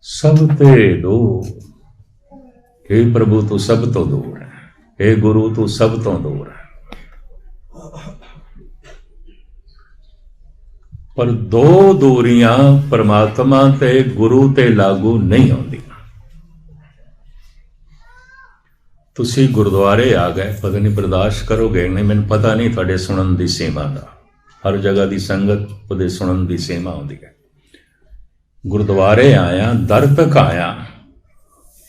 सब ते दूर। हे प्रभु तू सब तो दूर है, हे गुरु तू सब तो दूर है। पर दो दूरियां परमात्मा ते गुरु ते लागू नहीं होंदी। तुसी गुरुद्वारे आ गए, पता नहीं बर्दाश्त करोगे नहीं, मैंने पता नहीं थोड़े सुनन दी सीमा दा। हर जगह की संगत उहदे सुनन दी सीमा होंदी है। गुरुद्वारे आया, दर तक आया,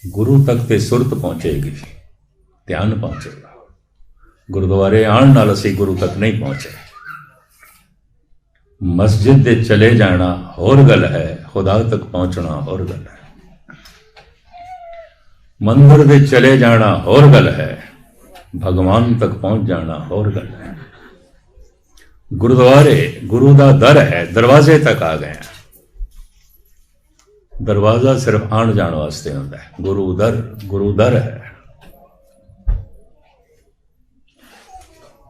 गुरु तक ते सुरत पहुंचेगी, ध्यान पहुंचेगा। गुरुद्वारे आने नाल असीं गुरु तक नहीं पहुंचे। मस्जिद दे चले जाना होर गल है, खुदा तक पहुंचना होर गल है। मंदिर दे चले जाना होर गल है, भगवान तक पहुंच जाना होर गल है। गुरुद्वारे गुरु दा दर है, दरवाजे तक आ गए। दरवाजा सिर्फ आन जाने वास्ते होता है, गुरु दर है।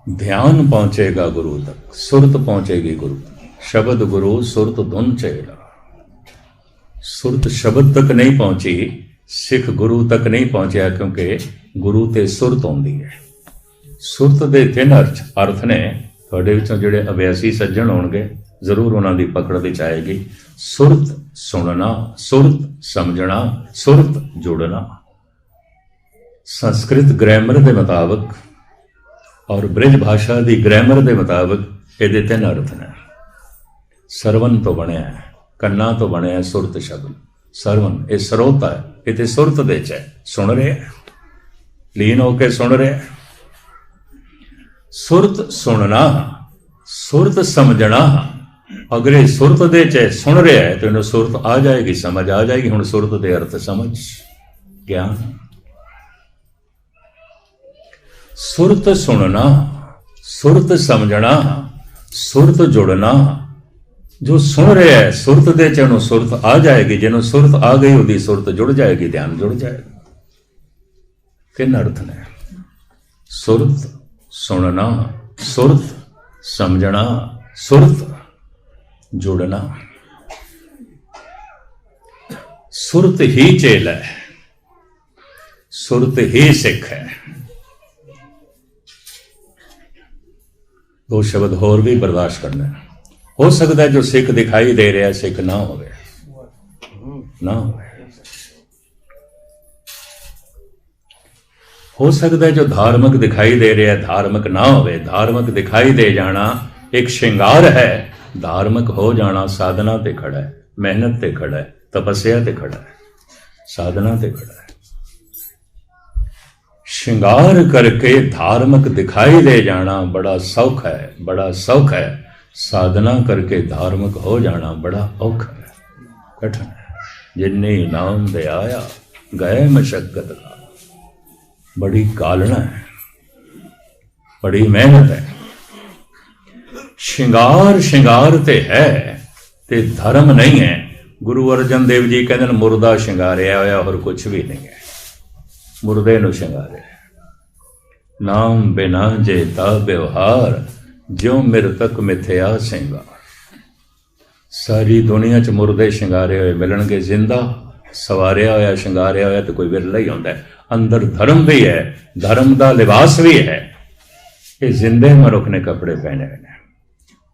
ध्यान पहुंचेगा गुरु तक, सुरत पहुंचेगी गुरु तक। शब्द गुरु सुरत धुन चेला। सुरत शब्द तक नहीं पहुंची, सिख गुरु तक नहीं पहुंचा, क्योंकि गुरु ते सुरत आउंदी है। सुरत दे तीन अर्थ ने, तुहाडे विचों जिहड़े अभ्यासी सज्जण होणगे जरूर उन्हां दी पकड़ विच आएगी। सुरत सुनना, सुरत समझना, सुरत जुड़ना। संस्कृत ग्रामर के मुताबिक और ब्रिज भाषा की ग्रामर के मुताबिक ये तीन अर्थ ने। सरवन तो बनया है, कन्ना तो बनया है सुरत शब्द। सरवन ये स्रोत है, ये तो सुरत दे च है, सुन रहे हैं, लीन होके सुन रहे हैं। सुरत सुनना, सुरत समझना। अगर ये सुरत दे च सुन रहा है तो इन्हें सुरत आ जाएगी, समझ आ जाएगी। हुण सुरत दे अर्थ समझ, ज्ञान। सुरत सुनना, सुरत समझना, सुरत जुड़ना। जो सुन रहा है सुरत दे च उन्हें सुरत आ जाएगी, जिन्हों सुरत आ गई उसकी सुरत जुड़ जाएगी, ध्यान जुड़ जाएगा। किन अर्थ ने? सुरत सुनना, सुरत समझना, सुरत जुड़ना। सुरत ही चेला है, सुरत ही सिख है। दो शब्द होर भी बर्दाश्त करना है। हो सकता है जो सिख दिखाई दे रहा है सिख ना हो, ना हो सकता है जो धार्मिक दिखाई दे रहा है धार्मिक ना हो। धार्मिक दिखाई दे जाना एक श्रृंगार है, धार्मिक हो जाना साधना ते खड़ा है, मेहनत ते खड़ा है, तपस्या ते खड़ा है, साधना ते खड़ा है। श्रृंगार करके धार्मिक दिखाई दे जाना बड़ा सौख है, बड़ा सौख है। साधना करके धार्मिक हो जाना बड़ा औखा है, कठिन है। जिन्नी नाम दे आया गए मशक्कत का, बड़ी कालना है, बड़ी मेहनत है। श्रृंगार श्रृंगार ते है ते धर्म नहीं है। गुरु अर्जन देव जी कहते मुर्दा श्रृंगारिया होया और कुछ भी नहीं है, मुर्दे नूं श्रृंगारिया। नाम बिना जेता व्यवहार, ज्यों मृतक मिथ्या श्रृंगार। सारी दुनिया च मुर्दे श्रृंगारे हुए मिलणगे, जिंदा सवारिया होया श्रृंगारिया होया तो कोई विरला ही होंदा है। अंदर धर्म भी है, धर्म का लिबास भी है। ये जिंदे मनुख ने कपड़े पहने हुए हैं,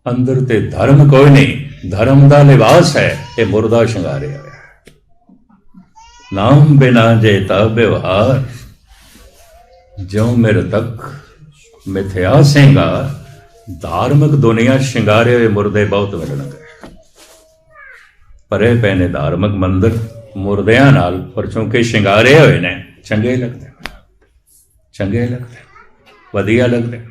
अंदर ते धर्म कोई नहीं, धर्म का लिबास है। ये मुर्दा श्रृंगारिया होया। नाम बिना जेता व्यवहार, ज्यों मृतक मिथ्या श्रृंगार। धार्मिक दुनिया श्रृंगारे हुए मुर्दे बहुत मिलणगे। परे पैने धार्मिक मंदिर मुर्दियां नाल, पर चूंकि श्रृंगारे हुए ने चंगे लगते, चंगे लगते, वधिया लगते।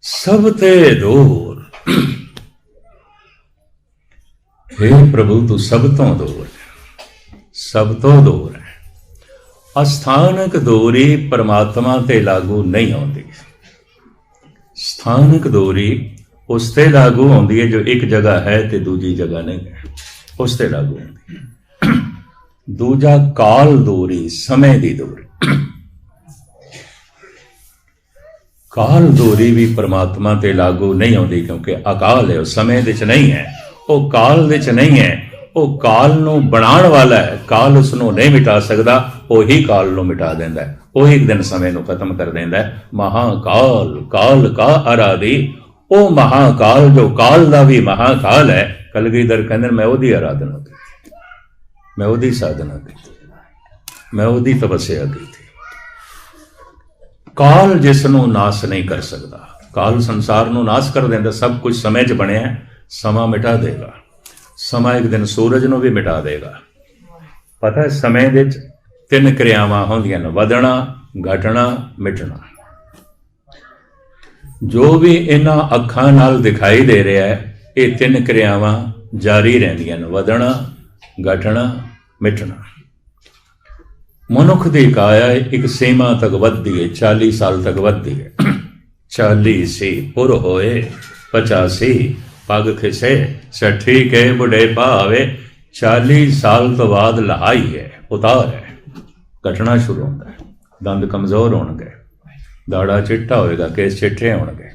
सब ते दूर, हे प्रभु तू सब तो दूर है, सब तो दूर है। अस्थानक दूरी परमात्मा ते लागू नहीं होती। स्थानक दूरी उस ते लागू होती है जो एक जगह है ते दूजी जगह नहीं है, उस ते लागू होती है। दूजा काल दूरी, समय की दूरी। काल दूरी भी परमात्मा ते लागू नहीं होती, क्योंकि अकाल है, समय दे च नहीं है, वो काल दे च नहीं है, वो काल नूं बनाउण वाला है, काल उसनूं नहीं मिटा सकता, वही काल नूं मिटा देंदा है, वही एक दिन समय नूं खत्म कर देंदा है। महाकाल काल का आराधी, वो महाकाल जो काल दा भी महाकाल है, कलगीधर कहंदे मैं उहदी आराधना की, मैं उहदी साधना की, मैं उहदी तपस्या की थी। काल जिसनूं नाश नहीं कर सकता, काल संसार नूं नाश कर देंदा, सब कुछ समय च बनिया, समा मिटा देगा, समा एक दिन सूरज नूं भी मिटा देगा। पता है समय दे तीन क्रियावां होंदियां ने, वधना, घटना, मिटना। जो भी इन्हां अखां नाल दिखाई दे रहा है, ये तीन क्रियावां जारी रहिंदियां ने, वधना, घटना, मिटना। मनुख की काया एक सीमा तक वधदी है, 40 साल तक वधदी है। 40 पुर होए 85 पग खिसे 60 के बुढ़े पावे। 40 साल तो बाद लहाई है, उतार है, घटना शुरू होता है। दंद कमजोर होणगे, दाड़ा चिट्टा होएगा, केस चिट्टे होणगे,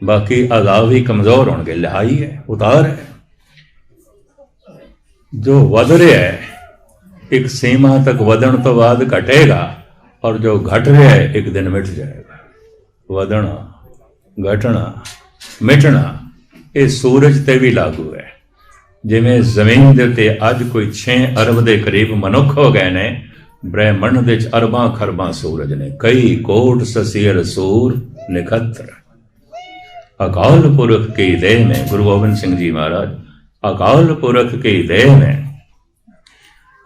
बाकी अदा भी कमजोर होणगे, लहाई है, उतार है। जो वध रहा है एक सीमा तक वधण तो बाद घटेगा, और जो घट रहा है एक दिन मिट जाएगा। वधना, घटना, मिटना, ये सूरज ते भी लागू है। जिमें जमीन के उत्ते अज कोई 6 अरब के करीब मनुख हो गए ने, ब्रह्मंड दे अरबां खरबां सूरज ने, कई कोट ससीर सूर निखत्र। अकाल पुरख की देह में, गुरु गोबिंद सिंह जी महाराज, अकाल पुरख की देह में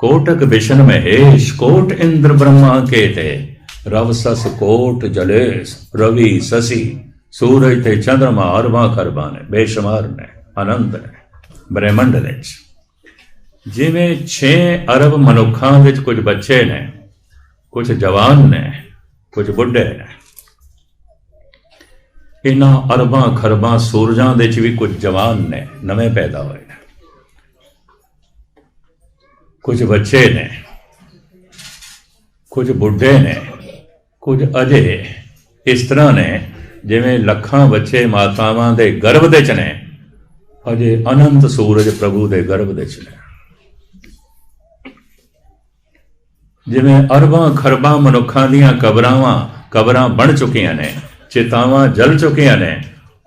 कोटक विष्णु महेश, कोट इंद्र ब्रह्मा के थे, रव सस कोट जलेस, रवि शशि, सूरज ते चंद्रमा अरबां खरबां ने, बेशुमार ने, अनंत ने ब्रह्मंड दे। जिवें 6 अरब मनुखां विच कुछ बच्चे ने, कुछ जवान ने, कुछ बुढ़े ने, इन्हां अरबां खरबां सूरजां दे च भी कुछ जवान ने, नवें पैदा होए ने, कुछ बच्चे ने, कुछ बुढ़े ने, कुछ अजे इस तरह ने जिवें लखां बच्चे मातावां दे गर्भ दे च ने, अजे अनंत सूरज प्रभु दे गर्भ दे च ने। जिवें अरबां खरबां मनुखां दियां कबरां बन चुकियां ने, चितावां जल चुकियां ने,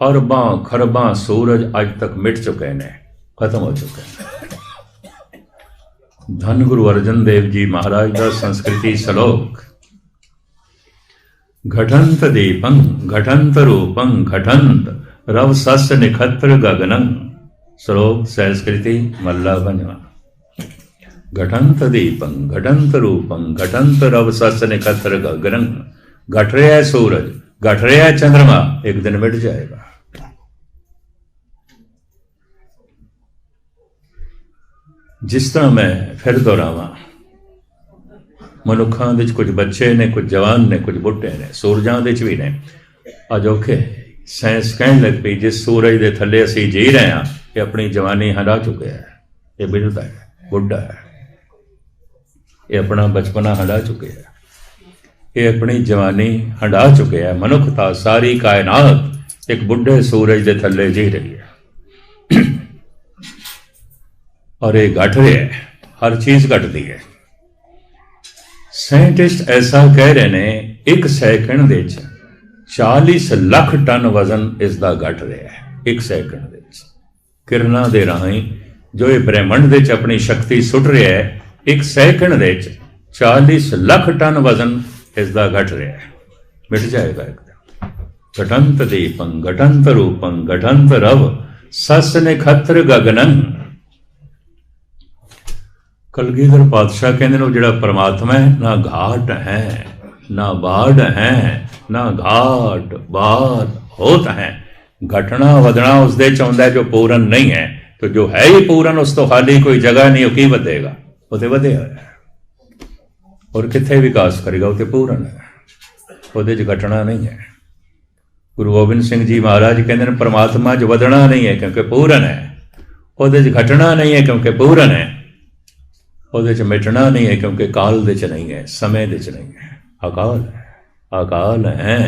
अरबां खरबां सूरज अज तक मिट चुके ने, खत्म हो चुके हैं। धन गुरु अर्जन देव जी महाराज का संस्कृति श्लोक, घटंत दीपं घटंत रूपं घटंत रव सस निखत्र गगनं। श्लोक संस्कृति मल्ला बनवा। घटंत दीपं घटंत रूपं घटंत रव सस निखत्र गगनं। घट रहा है सूरज, घट रहा है चंद्रमा, एक दिन मिट जाएगा। जिस तरह मैं फिर दोहरावां, मनुखां दे कुछ बच्चे ने, कुछ जवान ने, कुछ बुढ़े ने, सूरजां दे भी ने। अजोखे साइंस कहन लग पई जिस सूरज के थले असीं जी रहे हैं, ये अपनी जवानी हंडा चुके है, ये बिरधा है, बुढ़ा है, ये अपना बचपना हंडा चुके हैं, ये अपनी जवानी हंडा चुके हैं। मनुखता सारी कायनात एक बुढ़े सूरज के थले जी रही है, और ये घट रहा है, हर चीज घटती है। साइंटिस्ट ऐसा कह रहे ने, एक सैकंड दे 40 लाख टन वजन इसका घट रहा है। एक सैकंड दे किरणां दे राहीं जो ये ब्रह्मंड दे अपनी शक्ति सुट रहा है, एक सैकंड दे 40 लाख टन वजन इसका घट रहा है, मिट जाएगा एकदम। घटंत दीपं घटंत रूपं घटंत रव सस निखत्र गगनं। कलगीधर पातशाह कहते हैं, जो परमात्मा है, ना घाट है, ना बाढ़ है, ना घाट बाढ़ होत है। घटना वधना उस दे चाहता है जो पूरन नहीं है, तो जो है ही पूरन उस तो खाली कोई जगह नहीं, की वधेगा, वो वधे है, और कितने विकास करेगा, वो पूरन है, वो घटना नहीं है। गुरु गोबिंद सिंह जी महाराज कहते हैं, परमात्मा च वधना नहीं है क्योंकि पूरन है, वो घटना नहीं है क्योंकि पूरन है, वो मिटना नहीं है क्योंकि काल दे च नहीं है, समय दे च नहीं है। अकाल है, अकाल है,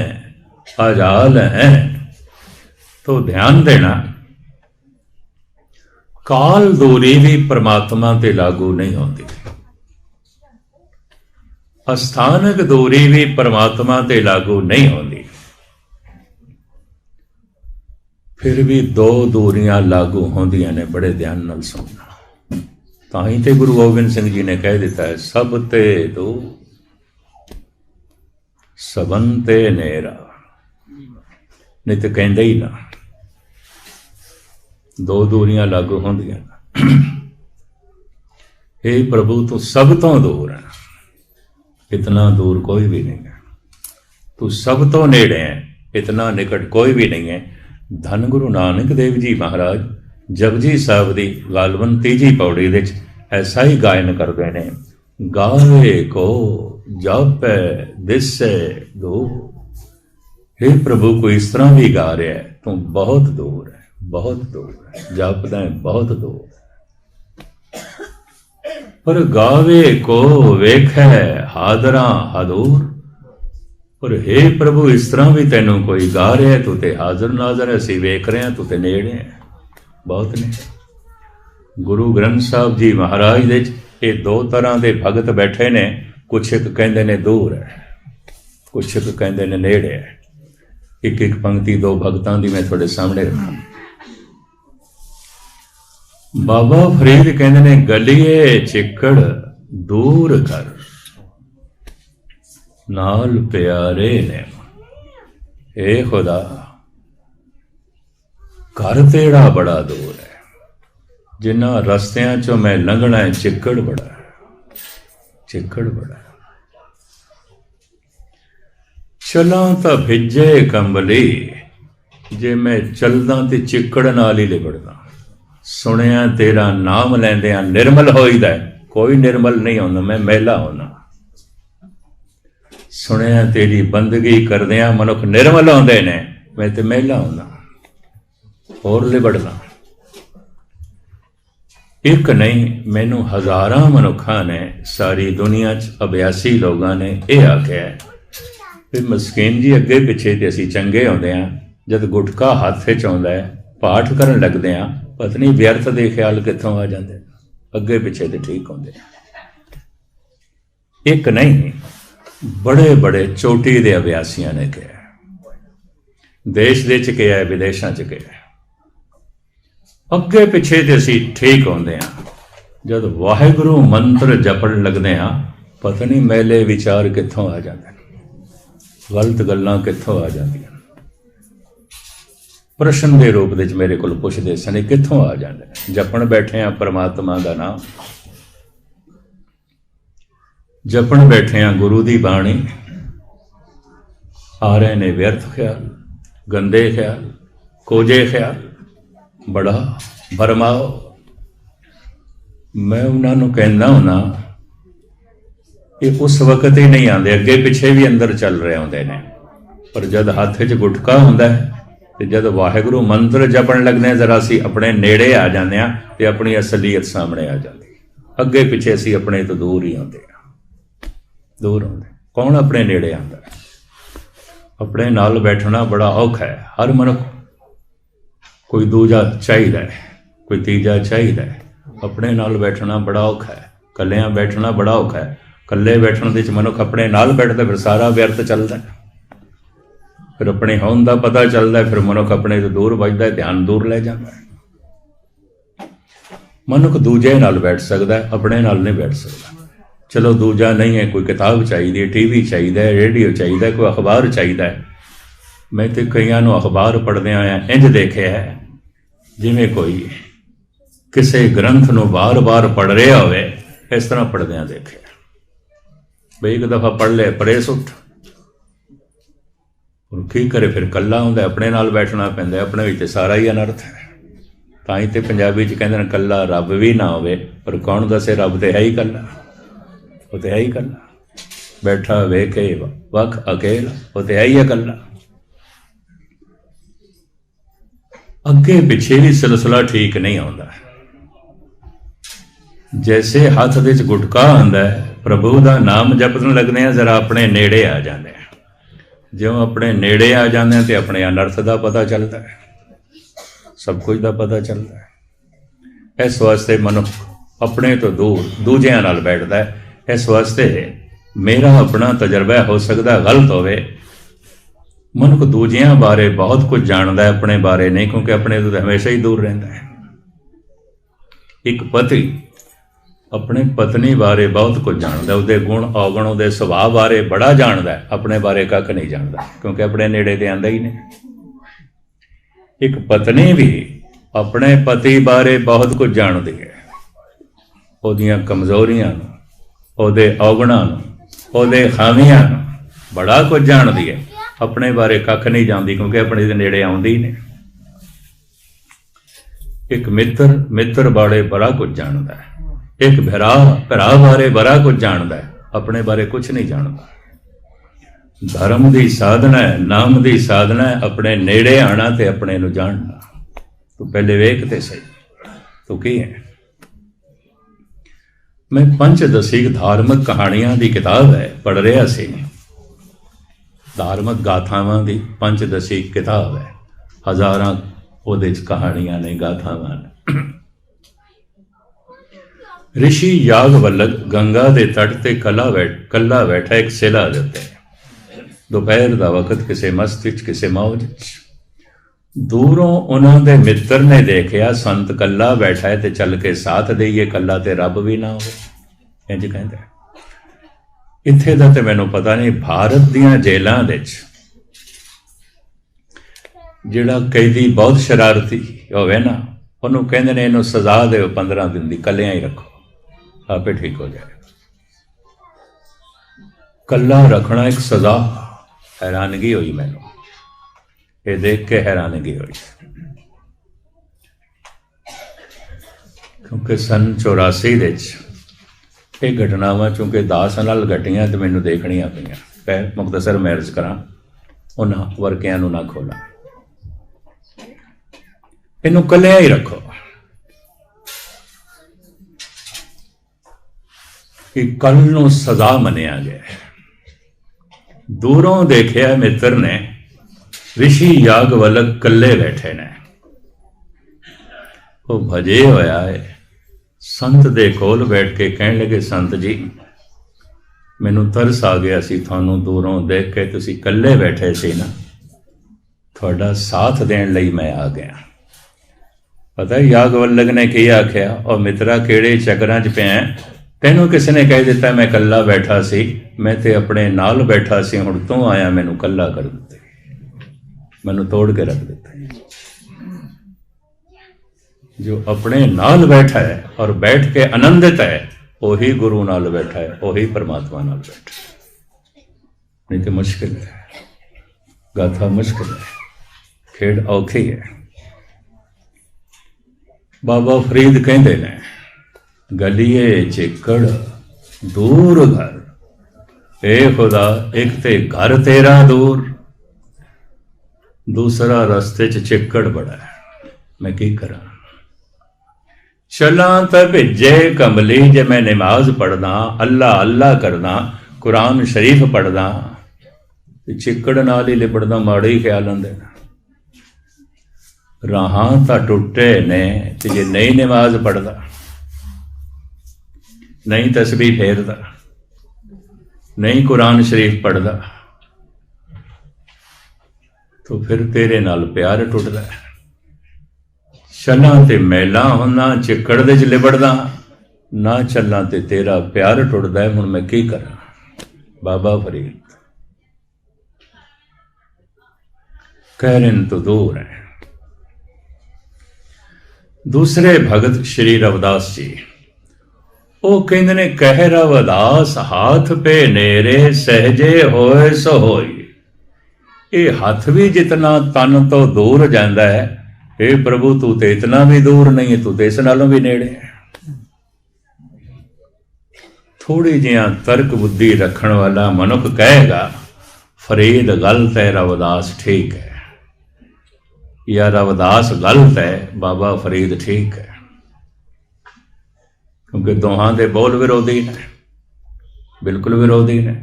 अजाल है। तो ध्यान देना, ਕਾਲ ਦੂਰੀ ਵੀ ਪਰਮਾਤਮਾ ਤੇ ਲਾਗੂ ਨਹੀਂ ਹੁੰਦੀ, ਅਸਥਾਨਕ ਦੂਰੀ ਵੀ ਪਰਮਾਤਮਾ ਤੇ ਲਾਗੂ ਨਹੀਂ ਹੁੰਦੀ। ਫਿਰ ਵੀ ਦੋ ਦੂਰੀਆਂ ਲਾਗੂ ਹੁੰਦੀਆਂ ਨੇ, ਬੜੇ ਧਿਆਨ ਨਾਲ ਸੁਣਨਾ। ਤਾਂ ਹੀ ਤੇ ਗੁਰੂ ਗੋਬਿੰਦ ਸਿੰਘ ਜੀ ਨੇ ਕਹਿ ਦਿੱਤਾ ਹੈ, ਸਭ ਤੇ ਦੋ ਸਬਨ ਤੇ ਨੇਰਾ, ਨਹੀਂ ਤੇ ਕਹਿੰਦੇ ਹੀ ਨਾ। ਦੋ ਦੂਰੀਆਂ ਲਾਗੂ ਹੁੰਦੀਆਂ। हे ਪ੍ਰਭੂ ਤੂੰ ਸਭ ਤੋਂ ਦੂਰ ਹੈ, इतना दूर कोई भी नहीं है। तू सब तो नेड़े है, इतना निकट कोई भी नहीं है। धन गुरु नानक देव जी महाराज जपजी साहब की गालवन तीजी पौड़ी विच ऐसा ही गायन करते हैं, गावे को जापै दिसै दूर। हे प्रभु कोई इस तरह भी गा रहा है, तू बहुत दूर है, बहुत दूर है, जापदा है बहुत दूर, पर गावे को वेखै हादरा हदूर। पर हे प्रभु इस तरह भी तेनों कोई गा रहा है, तू ते हाजर नाजर है, असीं वेख रहे हैं, तू ते नेड़े है, बहुत ने। गुरु ग्रंथ साहब जी महाराज दे ये दो तरह के भगत बैठे ने, कुछ एक कहते ने दूर है, कुछ एक कहते ने नेड़े है। एक एक पंक्ति दो भगतां दी मैं थोड़े सामने रखा। बाबा फरीद कहते ने, गलिए चिक्कड़ दूर कर नाल प्यारे ने। हे खुदा घर तेरा बड़ा दूर है, जिन्हां रस्तियां चों मैं लंघना है, चिक्कड़ बड़ा है, चिक्कड़ बड़ा है। चलां तां भिजे कंबली, जे मैं चलदा ते चिक्कड़ नाल ही लिबड़दा। सुनिया तेरा नाम लैंदियां निर्मल होईदा है, कोई निर्मल नहीं होंदा, मैं मैला होना। सुनिया तेरी बंदगी करदियां मनुख निर्मल होंदे ने, मैं ते मैला होना, होर लिबड़ना। एक नहीं मैनू हजारां मनुखा ने, सारी दुनिया च अभ्यासी लोगों ने यह आख्या भी मस्कीन जी अगे पिछे ते असीं चंगे होंदे हां, जद गुटका हत्थ च आउंदा है, पाठ करन लगदे हां, पता नहीं व्यर्थ दे ख्याल कित्थों आ जाते, अगे पिछे तो ठीक होंदे। एक नहीं बड़े बड़े चोटी दे अभ्यासियां ने कहा, देश दे च कहा, विदेशों च कहा, अगे पिछे तो असीं ठीक होंदे हां, जद वाहिगुरू मंत्र जपण लगदे हां, पता नहीं मैले विचार कित्थों आ जाते, गलत गल्लां कित्थों आ जांदियां। प्रश्न के रूप में मेरे को पुछते सन, कित्थों आ जाते। जपण बैठे हैं परमात्मा का नाम, जपण बैठे हैं गुरु की बाणी, आ रहे ने व्यर्थ ख्याल, गंदे ख्याल, कोजे ख्याल, बड़ा भरमाओ। मैं उन्होंने कहना होना कि उस वक्त ही नहीं आते, अगे पिछे भी अंदर चल रहे होंगे ने, पर जब हाथ च गुटका होंदा है ते जद वाहिगुरू मंत्र जपण लगने, जरा असीं अपने नेड़े आ जाते हैं तो अपनी असलीयत सामने आ जाती, अगे पिछे असीं अपने तो दूर ही आते हैं, दूर आते। कौन अपने नेड़े आता है? अपने नाल बैठना बड़ा औखा है। हर मनुख कोई दूजा चाहिए, कोई तीजा चाहिए, अपने नाल बैठना बड़ा औखा है, कलियां बैठना बड़ा औखा है। कल्ले बैठण दे विच मनुख अपने नाल बैठदा, फिर सारा व्यर्थ चलदा, फिर अपने होण दा पता चलता है, फिर मनुख अपने तो दूर बजदा, ध्यान दूर ले जाता है। मनुख दूजे नाल बैठ सकता है, अपने नाल नहीं बैठ सकता। चलो दूजा नहीं है, कोई किताब चाहिए, टीवी चाहिए, रेडियो चाहिए, कोई अखबार चाहिए। मैं तो कईयां नूं अखबार पढ़दे आया इंज देखिया है जिवें कोई किसी ग्रंथ नूं बार बार पढ़ रहा होवे, इस तरह पढ़दियां देखिया। बई एक दफा पढ़ लिया, परेस उठ, की करे, फिर कला होंदा, अपने नाल बैठना पैंदा, अपने विच सारा ही अनर्थ है। तां ही ते पंजाबी च कहंदे ने कला रब भी ना होवे, पर कौन दसे रब ते है ही कला, वो तो है ही कला। बैठा वेखे वख अकेला, वो तो है ही कला। अगे पिछे भी सिलसिला ठीक नहीं आता। जैसे हाथ दे च गुटका आंदा है, प्रभु का नाम जपन लगते हैं, जरा अपने नेड़े आ जाते हैं। जो अपने नेड़े आ जाते हैं तो अपने अनर्थ का पता चलता है, सब कुछ का पता चलता है। इस वास्ते मनुख अपने तो दूर दूजियां नाल बैठता है। इस वास्ते मेरा अपना तजर्बा हो सकता गलत होवे। मनुख दूजियां बारे बहुत कुछ जानता है, अपने बारे नहीं, क्योंकि अपने तो हमेशा ही दूर रहता है। एक पति अपने पत्नी बारे बहुत कुछ जानता, उसके गुण अवगुण उसके सुभाव बारे बड़ा जानता है, अपने बारे कख नहीं जानता, क्योंकि अपने नेड़े तो आंदा ही नहीं। एक पत्नी भी अपने पति बारे बहुत कुछ जानती है, उहदियां कमजोरियां नूं, उहदे अवगुणां नूं, उहदे खामियां नूं बड़ा कुछ जानती है, अपने बारे कख नहीं जानती, क्योंकि अपने दे नेड़े आउंदी ही नहीं। एक मित्र बारे बड़ा कुछ जानता है, एक भरा बारे बड़ा कुछ जानता है, अपने बारे कुछ नहीं जानता। धर्म की साधना है, नाम की साधना है, अपने नेड़े आना ते अपने नूं जानना। तू पहले वेख ते सही तू की है। मैं पंचदशी धार्मिक कहानियां की किताब है पढ़ रहा सी, धार्मिक गाथावां की पंचदशी किताब है, हज़ारां ਉਹਦੇ ਚ कहानियां ने गाथावां ने। ऋषि यागवल्लभ गंगा के तट ते कला बैठा एक सिला देते, दोपहर का वक्त किसी मस्ती किसी मौज च। दूरों उन्होंने मित्र ने देखा संत कला बैठा है, तो चल के साथ देइए, कला ते रब भी ना हो, इंज कहते। इत्थे दा ते मैनूं पता नहीं, भारत दीआं जेलां दे च जिहड़ा कैदी बहुत शरारती होवे ना, उन्होंने कहते हैं इन्हूं सजा दो 15 दिन की, कलियां ही रखो, आपे ठीक हो जाएगा। कला रखना एक सजा। हैरानगी हुई मैनूं, ये देख के हैरानगी हुई, क्योंकि सन 84 दे ये घटनावां चूंकि दास नाल घटियां तो मैनूं देखणियां पईयां। मैं मुख्तसर मैरिज करां, उन्हां वर्कियां नूं ना खोलां, इनू कलिया ही रखो कि कल नूं सजा मनिया गया। दूरों देखिया मित्र ने ऋषि यागवल्लभ कले बैठे ने, वो भजे होया है, संत दे कोल बैठ के कहने लगे, संत जी मैनू तरस आ गया सी, थानू दूरों देख के तुसी कले बैठे सी ना, थोड़ा साथ देने लई मैं आ गया। पता है यागवल्लभ ने की आख्या, और मित्रा केड़े चक्रां च पिया, तैनू किसी ने कह दिता मैं कला बैठा सी, मैं ते अपने नाल बैठा सी, हुण तू आया मैनू कला कर दिता, मैनू तोड़ के रख दिता। जो अपने नाल बैठा है और बैठ के आनंदित है, वही गुरु नाल बैठा है, वही परमात्मा नाल बैठा है। नहीं तो मुश्किल है, गाथा मुश्किल है, खेड औखी है। बाबा फरीद कहते ने, गलिए चिक्कड़ दूर घर, ए खुदा एक ते घर तेरा दूर, दूसरा रस्ते च चिक्कड़ बड़ा है, मैं की करा। चला तो भेजे कमली, जे मैं नमाज पढ़दा, अल्लाह अल्लाह करदा, कुरान शरीफ पढ़दा, चिक्कड़ नाल ही लिबड़दा, माड़े ही ख्याल आंदे ने। राहां तां टुटे ने, ते जे नहीं नमाज पढ़दा, नहीं तस्बीह फेरदा, नहीं कुरान शरीफ पढ़दा, तो फिर तेरे नाल प्यार टुटदा है। चलां ते मैला होना, चिक्कड़ दे च लिबड़दा, ना चलां ते तेरा प्यार टुटदा है, हुण मैं की करा। बाबा फरीद कह रहे तो दूर है। दूसरे भगत श्री रविदास जी, वो कहते ने, कह रविदास हाथ पे नेरे, सहजे होए सो होई। ये हाथ भी जितना तन तो दूर जाता है, हे प्रभु तू तो इतना भी दूर नहीं है, तू तो इस नालों भी नेड़े है। थोड़ी जिहा तर्क बुद्धि रखण वाला मनुख कहेगा फरीद गलत है, रविदास ठीक है, या रविदास गलत है, बाबा फरीद ठीक है, क्योंकि दोहां दे बोल विरोधी ने, बिल्कुल विरोधी ने।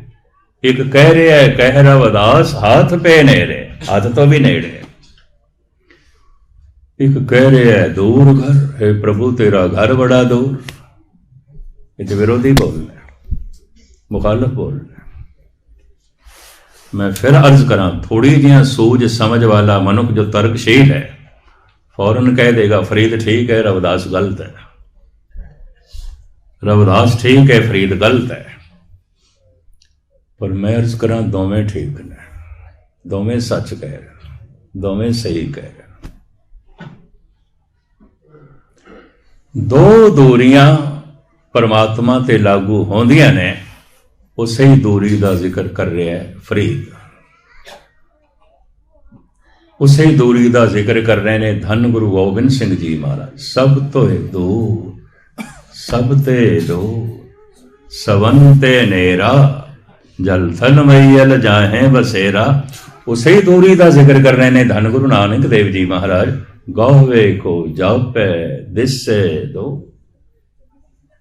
एक कह रहा है, कह रविदास हाथ पे नेड़े, हाथ तो भी नेड़े, एक कह रहे है दूर घर, हे प्रभु तेरा घर बड़ा दूर। ये तो विरोधी बोल रहे, मुखालफ बोल रहे। मैं फिर अर्ज करा, थोड़ी जी सूझ समझ वाला मनुख जो तर्कशील है फौरन कह देगा फरीद ठीक है, रविदास गलत है, रविदास ठीक है, फरीद गलत है। पर मैं अर्ज करा दोवें ठीक ने, दोवें सच कह रहे, दोवें सही कह रहे। दो दूरियां परमात्मा ते लागू होंदियां ने, उसे ही दूरी का जिक्र कर रहा है फरीद, उसे ही दूरी का जिक्र कर रहे हैं धन गुरु गोबिंद सिंह जी महाराज। सब तो दूर, सब ते दूर सवन ते नेरा, जल थल मैयल जाहे बसेरा। उसे ही दूरी का जिक्र कर रहे हैं धन गुरु नानक देव जी महाराज। गौवे को जापे दिसे दो।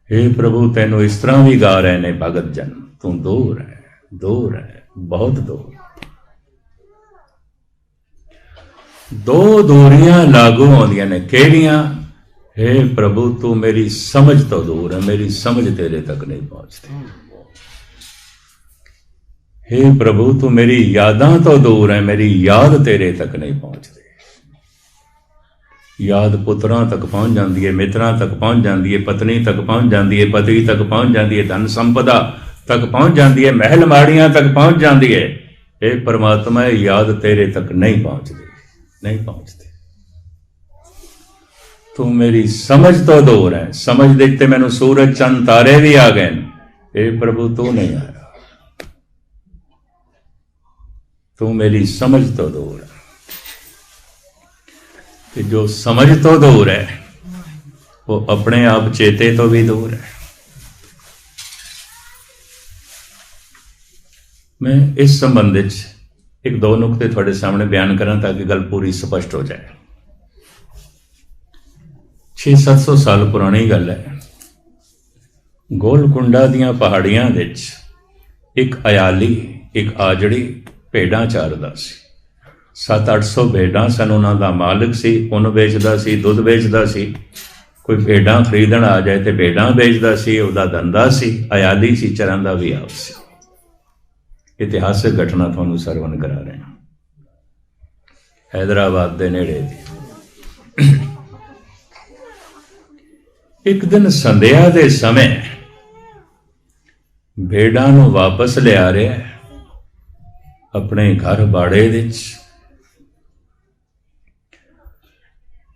हे प्रभु तेनों इस तरह भी गा रहे ने भगत जन, तू दूर है, दूर है, बहुत दूर। दो दूरियां लागू होंदियां ने, केड़ियां? हे प्रभु तू मेरी समझ तो दूर है, मेरी समझ तेरे तक नहीं पहुंचती। हे प्रभु तू मेरी यादां तो दूर है, मेरी याद तेरे तक नहीं पहुंचती। याद पुत्रां तक पहुंच जाती है, मित्रां तक पहुंच जाती है, पत्नी तक पहुंच जाती है, पति तक पहुंच जाती है, धन संपदा तक पहुंच जाती है, महल माड़ियां तक पहुंच जाती है। हे परमात्मा याद तेरे तक नहीं पहुंचती, नहीं पहुंचती। तू मेरी समझ तो दूर है, समझ देखते मैनू सूरज चंद तारे भी आ गए। हे प्रभु तू नहीं आया, तू मेरी समझ तो दूर है। कि जो समझ तो दूर है वो अपने आप चेते तो भी दूर है। मैं इस संबंध एक दो नुकते थोड़े सामने बयान करा ताकि गल पूरी स्पष्ट हो जाए। 600-700 साल पुरानी गल है। गोलकुंडा दियां पहाड़ियां विच एक अयाली, एक आजड़ी भेड़ां चारदा सी। 700-800 भेड़ां सन, उन्हां दा मालिक सी, उन बेचदा सी, दुध बेचदा सी। कोई भेड़ां खरीदण आ जाए तो भेड़ां बेचदा सी, उहदा धंधा सी। अयाली सी, चरां दा भी आप सी। इतिहासक घटना तुहानूं सरवण करा रहे हैं, हैदराबाद दे नेड़े दी। एक दिन संध्या दे समय भेड़ां नूं वापस लिया रहा अपने घर बाड़े विच।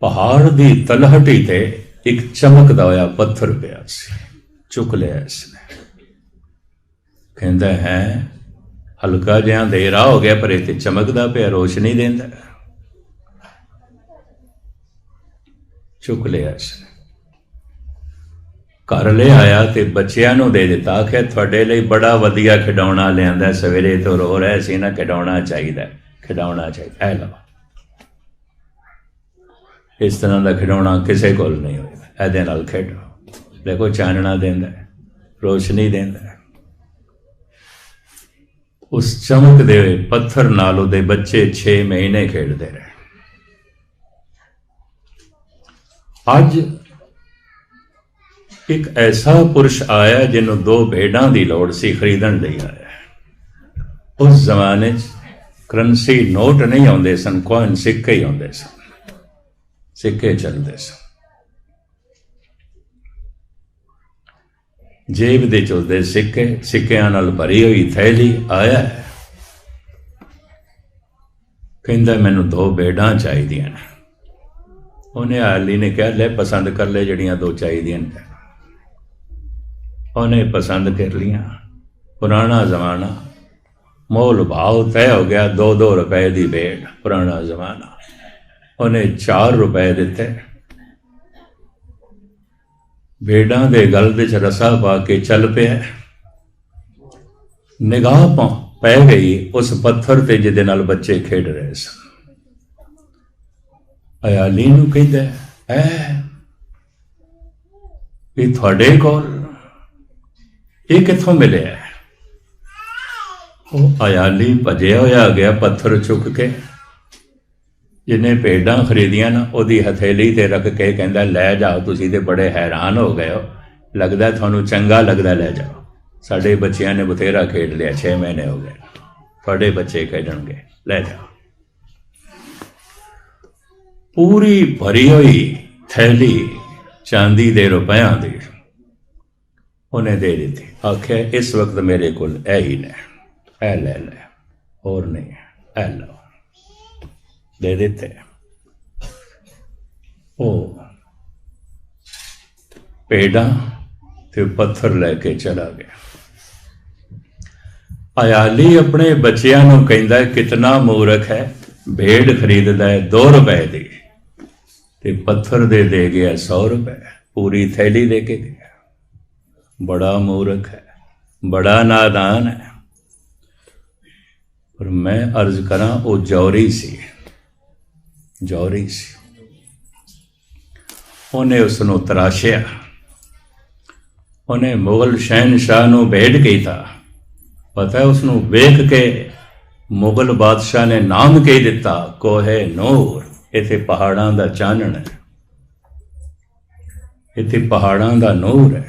पहाड़ की तलहटी ते एक चमकदा होया पत्थर पिया सी, चुक लिया इसने। कहंदा है हल्का जिहा अंधेरा हो गया पर इत्थे चमकदा पिया, रोशनी देंदा। चुक लिया इसने, घर ले आया ते बच्चियां नूं दे दिता। आखिया तुहाडे लई बड़ा वधिया खिडौना लिआंदा, सवेरे तो रो रहा सी ना, खिडौना चाहिदा, खिडौना चाहिदा, ऐ लो। इस तरह का खिडौना किसी कोल नहीं होगा, ऐदे नाल खेडो। देखो चानना देंदा, रोशनी देंदा। उस चमकदे पत्थर नाल उहदे बच्चे 6 महीने खेडते रहे। अज एक ऐसा पुरुष आया जिन्हों 2 भेड़ां की लौड़ सी, खरीदण लई आया। उस जमाने करंसी नोट नहीं आउंदे सन, कॉइन सिक्के ही आउंदे सन, सिक्के चलते सन। जेब दे चलते सिक्के, सिक्कियां नाल भरी हुई थैली। आया है, कहंदा मैनूं 2 भेड़ां चाहिदियां ने। उन्हें आली ने कहा ले पसंद कर ले जड़ियां 2 चाहिदियां ने। उन्हें पसंद कर लिया। पुराना जमाना, मोल भाव तय हो गया, 2-2 रुपए की भेड़, पुराना जमाना। उन्हें 4 रुपए दिते। भेड़ां दे गल विच रसा पा के चल पिया। निगाह पै गई उस पत्थर ते जिहदे नाल बच्चे खेड रहे सन। अयाली नूं कहंदा ये तुहाडे कोल, ये कित्थों मिले? वो अयाली भजया होया गया पत्थर चुक के जिन्हें भेडां खरीदियां ना ਉਹਦੀ हथेली ते रख के कहता लै जाओ तुसीं ते बड़े हैरान हो गए हो लगदा तुहानूं चंगा लगदा लै जाओ साडे बच्चियां ने बथेरा खेड लिया 6 महीने हो गए तुहाडे बच्चे खेडणगे लै जाओ पूरी भरी हुई थैली चांदी दे रुपयां दी उन्हें दे दी आख्या इस वक्त मेरे को ऐ ही ने ऐ ले ले और नहीं ऐ लो दे देते ओ पेड़ा ते पत्थर लेके चला गया अयाली अपने बच्चियां नूं कहंदा कितना मूर्ख है भेड़ खरीददा है 2 रुपए दी ते पत्थर दे गया 100 रुपए पूरी थैली दे के गया बड़ा मूर्ख है बड़ा नादान है पर मैं अर्ज करा वो जौहरी सी उन्हें उसनों तराशिया उन्हें मुगल शहनशाह नूं भेंट कीता पता है उसनों वेख के मुगल बादशाह ने नाम कह दिता कोहे नूर इत्थे पहाड़ां दा चानण है इत्थे पहाड़ां दा नूर है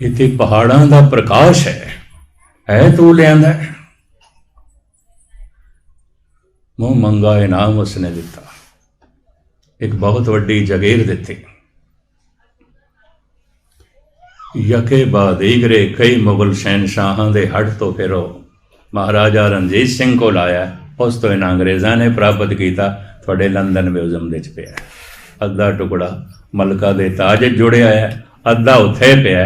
इत्थे पहाड़ां दा प्रकाश है तू लियांदा है मुंह मंगा इनाम उसने दिता एक बहुत वड्डी जगीर दी यके बाद दीगरे कई मुगल शहनशाहां दे हट तो फिरो महाराजा रणजीत सिंह को लाया उस तो इन्हां अंग्रेज़ां ने प्राप्त किया थोड़े लंदन म्यूजियम दे च पिया अद्धा टुकड़ा मलका दे ताज जुड़िया है अद्धा उत्थे पिया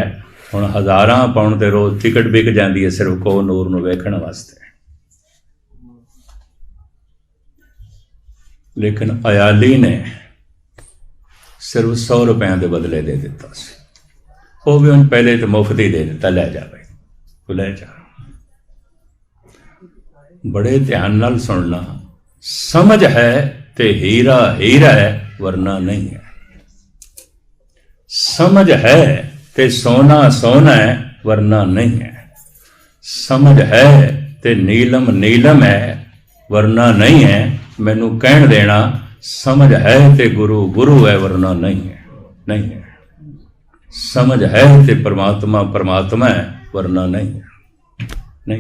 हुण हज़ारां पाउंड ते रोज़ टिकट बिक जाती है सिर्फ को नूर नूं वेखण वास्ते लेकिन अयाली ने सिर्फ 100 रुपया के बदले दे दिता वो भी उन पहले तो मुफ्त ही दे दिता लै जा भाई तू लै जा बड़े ध्यान नाल सुनना समझ है ते हीरा हीरा है वरना नहीं है समझ है ते सोना सोना है वरना नहीं है समझ है ते नीलम नीलम है वरना नहीं है मैनू कहण देना समझ है ते गुरु गुरु है वरना नहीं है समझ है ते परमात्मा परमात्मा है वरना नहीं है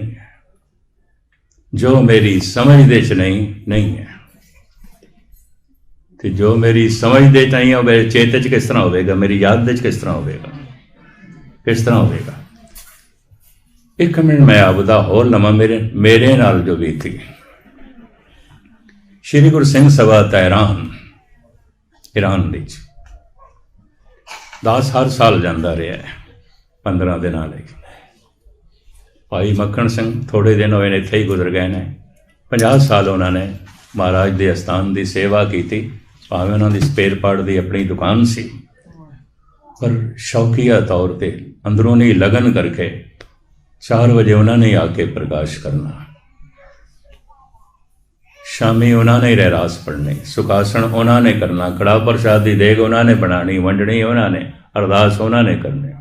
जो मेरी समझ दे च नहीं है ते जो मेरी समझ दे नहीं हो मेरे चेत च किस तरह होगा मेरी याद दे च किस तरह होगा एक मिनट मैं आपदा होर लवां मेरे नाल जो भी थी श्री गुरु सिंह सभा तेहरान ईरान विच दास हर साल जाता रहा है 15 दिनों लई भाई मक्खण सिंह थोड़े दिन होए ने इत्थे ही गुजर गए ने 50 साल उन्होंने महाराज के अस्थान की सेवा की भावें उन्होंने स्पेयर पार्ट की अपनी दुकान सी पर शौकीया तौर पर अंदरूनी लगन करके 4 बजे उन्होंने आके प्रकाश करना शामी उन्होंने रहरास पढ़नी सुखासन उन्होंने करना कड़ा प्रसाद की देग उन्होंने बनानी वंडनी उन्होंने अरदास उन्होंने करनी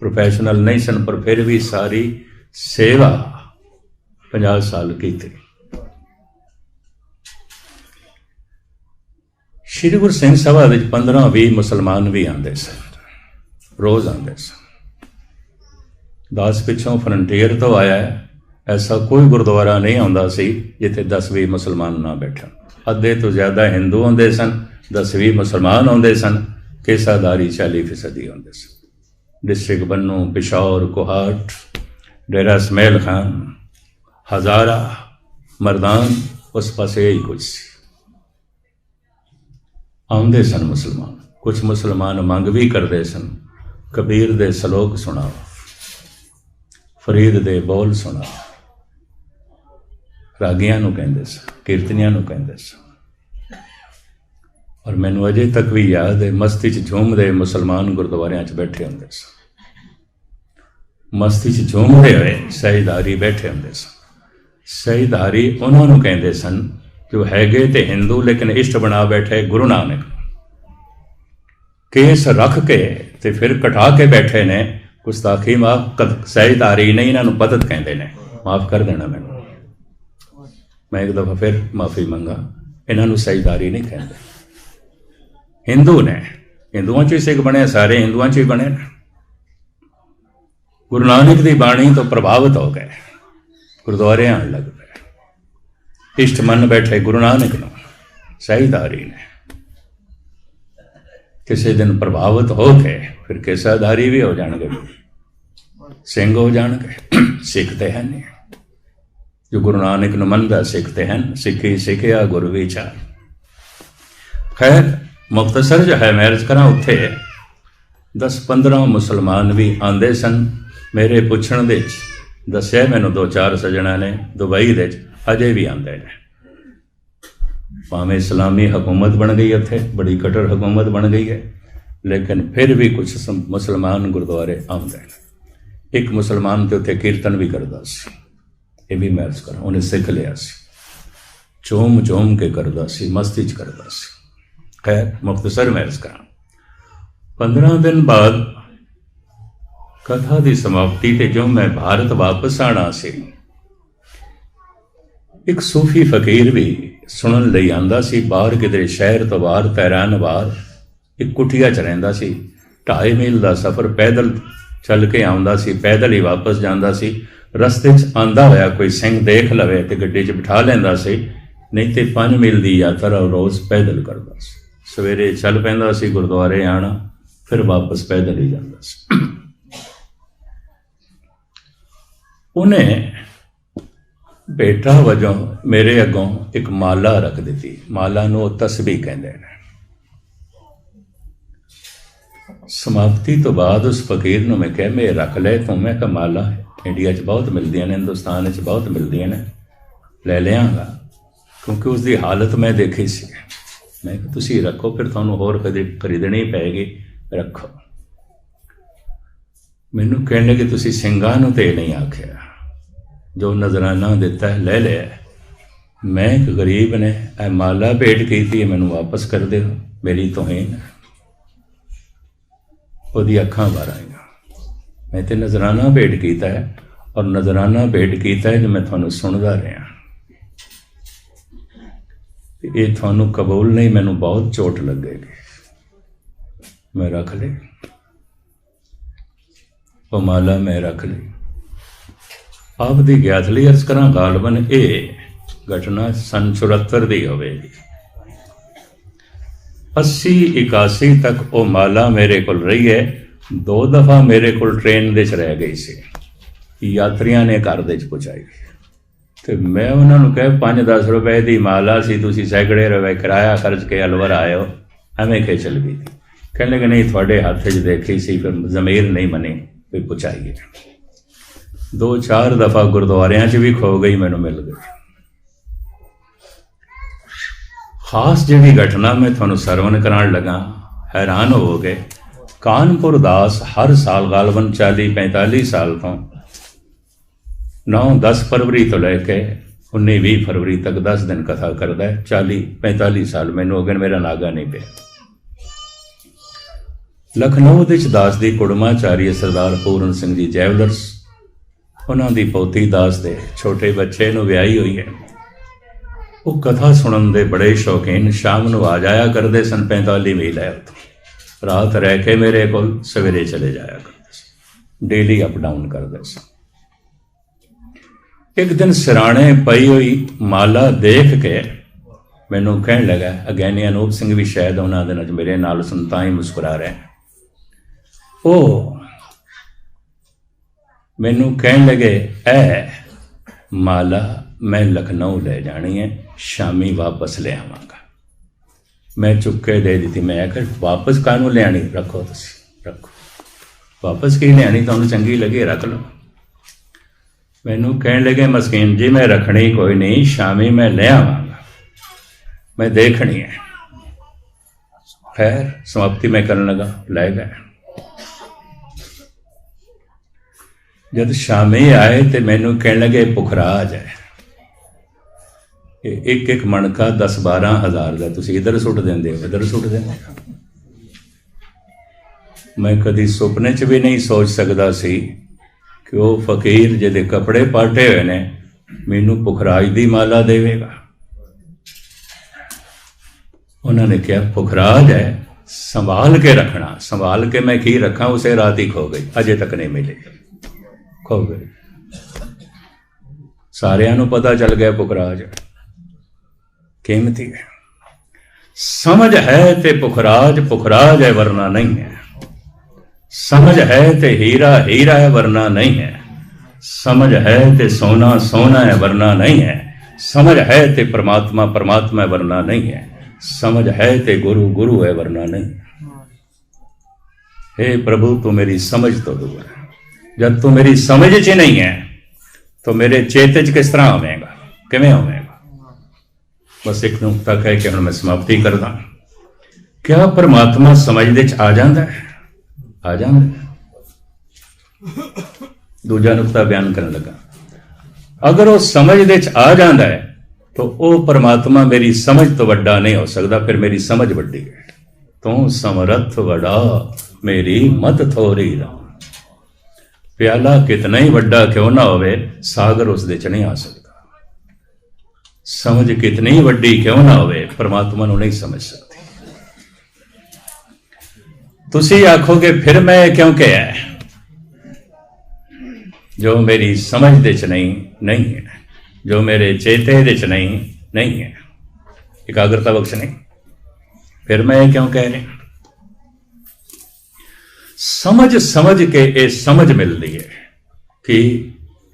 प्रोफैशनल नहीं सन पर फिर भी सारी सेवा 50 साल की थी श्री गुरु सिंह सभा 15-20 मुसलमान भी आते सन रोज़ आते सन दास पिछों फ्रंटियर तो आया है ऐसा कोई गुरुद्वारा नहीं आता सी जिथे 10-20 मुसलमान ना बैठन अद्धे तो ज़्यादा हिंदू आते सन 10-20 मुसलमान आते सन केसाधारी 40% आते सन डिस्ट्रिक्ट बन्नू पिशौर कोहाट डेरा इसमैल खान हज़ारा मरदान उस पास यही कुछ सी आते सन मुसलमान कुछ मुसलमान मंग भी करते सन कबीर दे सलोक सुनाओ फरीद दे बोल सुनाओ रागियां नूं कहंदे सन कीर्तनियां नूं कहंदे सन और मैनू अजे तक भी याद है मस्ती च झूमदे मुसलमान गुरुद्वारियां च बैठे होंदे सन मस्ती च झूमदे हुए सहीदारी बैठे होंदे सन सहीदारी उन्हां नूं कहंदे सन जो हैगे ते हिंदू लेकिन इष्ट बना बैठे गुरु नानक केस रख के ते फिर कटा के बैठे ने गुस्ताखी माफ सहीदारी नहीं इन्हां नूं पतत कहंदे ने माफ कर देना मैं एक दफ़ा फिर माफ़ी मंगा, इन्हों सजदारी नहीं कहते। हिंदू ने, हिंदुओं च सिख बने, सारे हिंदुओं च ही बने। गुरु नानक की बाणी तो प्रभावित हो गए, गुरुद्वारे आने लग पे, इष्ट मन बैठे गुरु नानक नूं सजदारी ने। किसी दिन प्रभावित हो के फिर केसाधारी भी हो जाएंगे, सिंह हो जाएंगे। सिखते हैं नहीं जो गुरु नानक नूं मनदा, सिखते हैं। सिखी सिखिया गुरु विचार। खैर मुख्तसर जो है मैं अर्ज करा, उत्थे 10-15 मुसलमान भी आंदे सन। मेरे पुछण दे दस्सिया मैनूं 2-4 सजना ने दुबई दे अजे भी आंदे ने। भावें इस्लामी हुकूमत बन गई, उत्थे बड़ी कट्टर हुकूमत बन गई है, लेकिन फिर भी कुछ मुसलमान गुरुद्वारे आउंदे ने। एक मुसलमान तो उत्थे कीर्तन भी करदा सी, ये भी मैं अर्ज करा, उन्हें सिख लिया सी, चोम चोम के करदा सी, मस्ती च करदा सी। खैर मुख्तसर मैं अर्ज करा, 15 दिन बाद कथा की समाप्ति ते जो मैं भारत वापस आना सी, एक सूफी फकीर भी सुनन लई आंदा सी। बाहर किधरे शहर तो बाहर तैरान बाहर एक कुटिया च रहिंदा सी। 2.5 मील का सफ़र पैदल चल के आउंदा सी, पैदल ही वापस जांदा सी। रस्ते च आंदा होया कोई सिंह देख लवे तो गड्डी च बिठा लैंदा सी, नहीं तो 5 मील की यात्रा रोज़ पैदल करदा सी। सवेरे चल पैंदा सी गुरुद्वारे आना, फिर वापस पैदल ही जांदा सी। उन्हें बेटा वजों मेरे अगों एक माला रख दी। माला नूं तस्बीह कहंदे ने। समाप्ति तो बाद उस फकीर नूं मैं कहा मैं रख ले तूं। मैं कहा माला इंडिया च बहुत मिलदियां ने, हिंदुस्तान च बहुत मिलदियां ने, ले लियांगा, क्योंकि उसकी हालत मैं देखी सी। मैं कहा तुसीं रखो, फिर तुहानूं होर कदे खरीदनी पैगी, रखो। मैनूं कहण लगे तुसीं ਸਿੰਘਾਂ नूं ते नहीं आखिया, जो नजराना दिता है ले लिया। मैं एक गरीब ने ए माला भेंट की थी, मैनू वापस कर दो, मेरी तोहीन। ओदी अखां बाहर आईयां। मैं तो नजराना भेंट किया है, और नजराना भेंट किया है जो मैं तुहानूं सुनदा रहा। ये तुहानूं कबूल नहीं, मैनू बहुत चोट लगेगी। मैं रख ली वो माला, मैं रख ली। आप दी ग्याथली अर्ज करा, गालबन ये घटना सन 74 की होगी। 80-81 तक वो माला मेरे को रही है। 2 दफा मेरे को ट्रेन दे रह गई सी, यात्रियों ने घर दे पहुँचाई। तो मैं उन्होंने कहा 5-10 रुपए की माला सी, तुसीं सैकड़े रुपए किराया खर्च के अलवर आए हो, एवें के चल गई थी। कहने लगे नहीं थोड़े हाथ च देखी सी, फिर जमीर नहीं बनी भी पहुँचाइए। 2-4 दफा गुरुद्वारियां च भी खो गई, मैनू मिल गई। खास जी घटना मैं थोनों सरवण करान लगा, हैरान हो गए। कानपुर दास हर साल गालबन 40-45 साल तो 9-10 फरवरी तो लैके 19-20 फरवरी तक 10 दिन कथा करता है। 40-45 साल मैनू हो गए, मेरा नागा नहीं पे। लखनऊ के दास की कुड़माचार्य सरदार पूਰਨ सिंह जी जैवलर्स, उन्होंने पोती दास दे छोटे बच्चे नूं विआही हुई है। वो कथा सुनन दे बड़े शौकीन, शाम नूं आ जाया करते सन। 45 मील है उत्थों, रात रह के मेरे को सवेरे चले जाया करते सन, डेली अप डाउन करते सन। एक दिन सिराणे पई हुई माला देख के मैनू कह लगा, अगैनी अनूप सिंह भी शायद उन्होंने दिन मेरे नाल सुन, तां ही मुस्कुरा रहे। ओ मैनू कह लगे ए माला मैं लखनऊ ले जानी है, शामी वापस ले आवांगा। मैं चुके दे दी। मैं आखिर वापस कानू ले आनी, रखो तुसी रखो, वापस की ले आनी, तुहानूं चंगी लगे रख लो। मैनू कह लगे मस्कीन जी मैं रखनी कोई नहीं, शामी मैं ले आवांगा, मैं देखनी है। खैर समाप्ति मैं करने लगा, लै गए। जब शामी आए तो मैनू कह लगे पुखरा आ जाए, एक एक मणका 10-12 हज़ार का तुसीं इधर सुट देंदे हो, इधर सुट देंदे हो। मैं कभी सुपने च भी नहीं सोच सकता सी कि वह फकीर जिहदे कपड़े पाटे हुए ने मैनू पुखराज दी माला देवेगा। उन्होंने कहा पुखराज है, संभाल के रखना। संभाल के मैं की रखा, उसे रात ही खो गई, अजे तक नहीं मिली, खो गई। सारिਆਂ ਨੂੰ पता चल गया पुखराज कीमती है। समझ है ते पुखराज पुखराज है वरना नहीं है। समझ है ते हीरा हीरा है वरना नहीं है। समझ है ते सोना सोना है वरना नहीं है। समझ है ते परमात्मा परमात्मा है वरना नहीं है। समझ है ते गुरु गुरु है वरना नहीं। हे प्रभु तू मेरी समझ तो दूर है। जब तू मेरी समझ च नहीं है तो मेरे चेते च किस तरह आवेगा, किवें आवेगा। बस एक नुकता कह के हुण मैं समाप्ति करदा। क्या परमात्मा समझ दे च आ जांदा है? आ जांदा है। दूजा नुकता बयान करन लगा। अगर वो समझ दे च आ जांदा है तो वो परमात्मा मेरी समझ तो वड्डा नहीं हो सकता, फिर मेरी समझ वड्डी है। तू समरथ वड़ा मेरी मत थोरी। प्याला कितना ही वड्डा क्यों ना होवे, सागर उस दे च नहीं आ सकता। समझ कितनी ही वड्डी क्यों ना होवे, परमात्मा नूं नहीं समझ सकती। तुसी आखोगे फिर मैं क्यों कहा है? जो मेरी समझ दे च नहीं है, जो मेरे चेते दे च नहीं है, एकाग्रता बख्श नहीं, फिर मैं क्यों कह रहे? समझ समझ के ये समझ मिलती है कि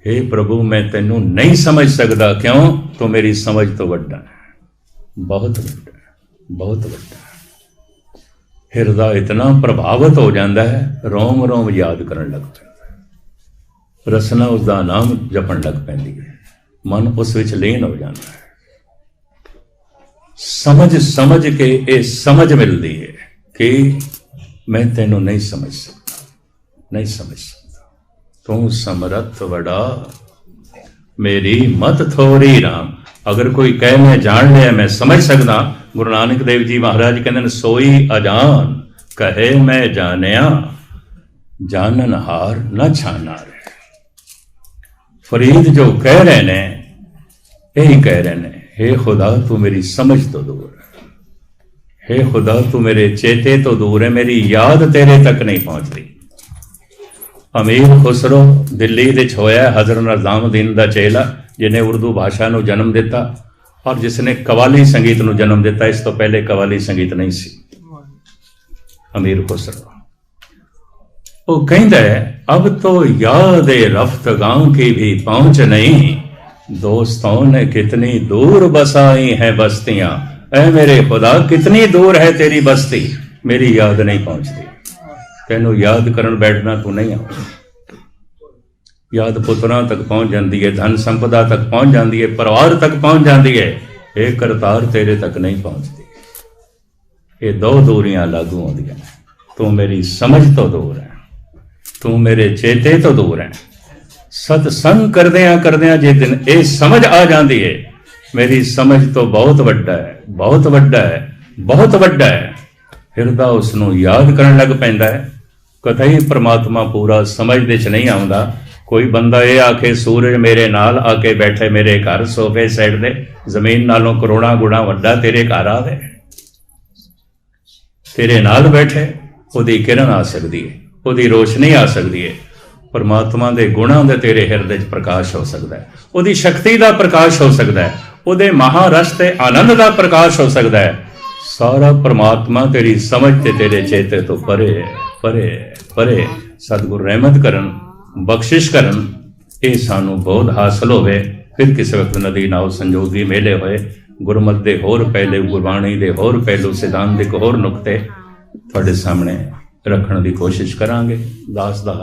हे प्रभु मैं तेनू नहीं समझ सकता। क्यों? तो मेरी समझ तो वड्डा है, बहुत वड्डा है, बहुत वड्डा है। हिरदा इतना प्रभावित हो जाता है, रोम रोम याद करन लग पैंदा है, रसना उसका नाम जपन लग पैंदी है, मन उस विच लीन हो जाता है। समझ समझ के ये समझ मिलती है कि मैं तेनू नहीं समझ सकता, नहीं समझ सकता। तू समरथ वड़ा मेरी मत थोरी राम। अगर कोई कहे मैं जान लिया, मैं समझ सकता, गुरु नानक देव जी महाराज कहते सोई अजान कहे मैं जानिया, जानन हार न छाना रहे। फरीद जो कह रहे ने यही कह रहे ने, हे खुदा तू मेरी समझ तो दूर है, हे खुदा तू मेरे चेते तो दूर है, मेरी याद तेरे तक नहीं पहुंचती। अमीर खुसरो दिल्ली दे होया हजरत निजामुद्दीन दा चेला, जिन्हें उर्दू भाषा नूं जन्म दिता और जिसने कवाली संगीत नूं जन्म दिता। इस तो पहले कवाली संगीत नहीं सी। अमीर खुसरो वो कहंदा है अब तो याद रफ्तगां की भी पहुंच नहीं, दोस्तों ने कितनी दूर बसाई है बस्तियां। ऐ मेरे खुदा कितनी दूर है तेरी बस्ती, मेरी याद नहीं पहुंचती। तेनू याद करन बैठना तू नहीं आ। याद पुत्रां तक पहुंच जाती है, धन संपदा तक पहुंच जाती है, परिवार तक पहुंच जाती है, एक करतार तेरे तक नहीं पहुंचती। ये दो दूरियां लागू होंदियां। तू मेरी समझ तो दूर है, तू मेरे चेते तो दूर है। सत्संग करदियां जे दिन ये समझ आ जाती है, मेरी समझ तो बहुत वड्डा है, बहुत वड्डा है, बहुत वड्डा है। हिरदा उसनों याद करन लग पैंदा है। कतई परमात्मा पूरा समझदे च नहीं आउंदा। कोई बंदा ये आखे सूरज मेरे नाल आके बैठे मेरे घर सोफे साइड दे, जमीन नालों करोड़ां गुणा वड्डा तेरे घर आवे, तेरे नाल बैठे, ओदी किरण आ सकती है, ओदी रोशनी आ सकती है। परमात्मा दे गुणां दे तेरे हिरदे च प्रकाश हो सकता है, ओदी शक्ति का प्रकाश हो सकता है, ओदे महारस ते आनंद का प्रकाश हो सकता है। सारा परमात्मा तेरी समझ ते तेरे चेते तो परे परे परे। सतगुरु रहमत करन, बख्शिश करन, ये सानू बोध हासिल होवे। फिर किसी वक्त नदी नाव संजोगी मेले होए, गुरमत दे होर पहलू, गुरबाणी दे होर पहलू, सिद्धांत दे होर नुकते तुहाडे सामने रखण दी कोशिश करांगे। दास दा